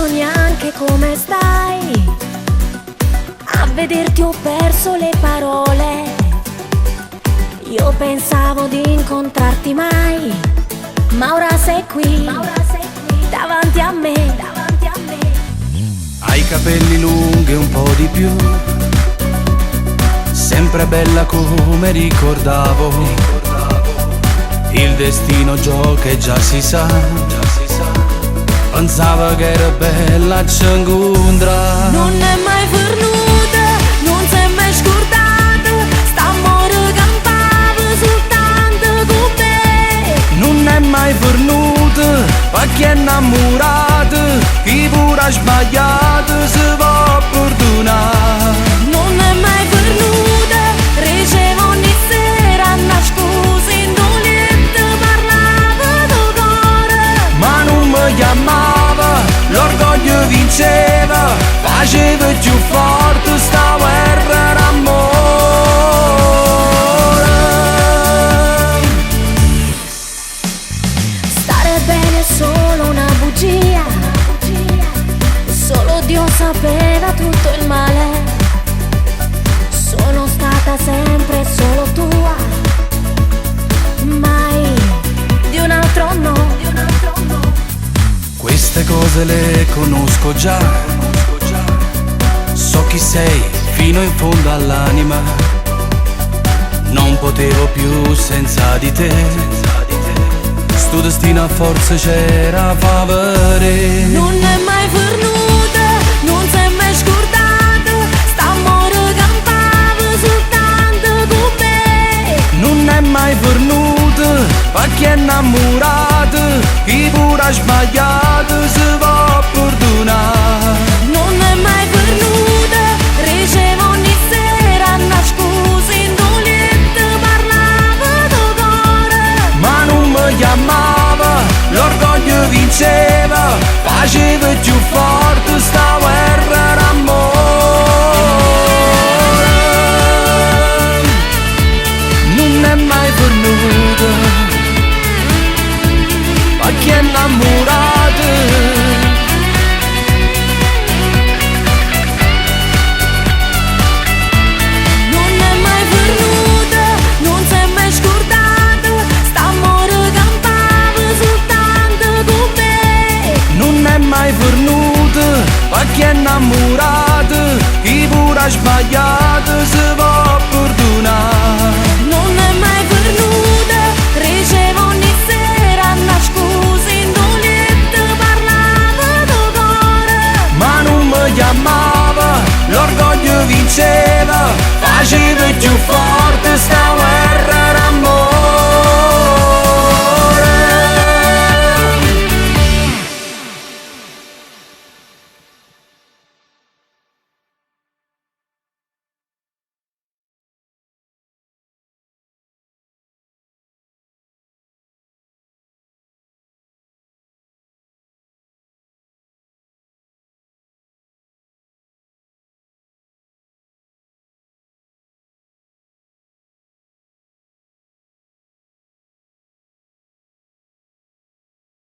so neanche come stai. A vederti ho perso le parole. Io pensavo di incontrarti mai, ma ora sei qui, davanti a me. Hai i capelli lunghi un po' di più, sempre bella come ricordavo. Il destino gioca e già si sa. Pensava che era bella, ci incontra. Non è mai venuta, non si è mai scordata. St'amore campava soltanto con te. Non è mai venuta, perché è innamorata. Chi pure ha sbagliato si può perdonare. Non è mai venuta, ricevo ogni sera una scusa indolente. Parlava del cuore, Ma non mi chiamava, l'orgoglio vinceva, faceva più forte sta guerra d'amore. stare bene è solo una bugia. Solo Dio sapeva tutto il male. Sono stata sempre solo tua, mai di un altro no. Queste cose le conosco già, so chi sei fino in fondo all'anima. Non potevo più senza di te, sto destino a forza c'era fa vedere. Non è mai venuta, non si è mai scordata. St'amore campava soltanto con me. Non è mai venuta, perché è innamorata. Chi pure ha sbagliato si può perdonare. Non è mai venuta, ricevo ogni sera una scusa indolente. Parlava del cuore, Ma non mi chiamava, l'orgoglio vinceva, faceva più forte sta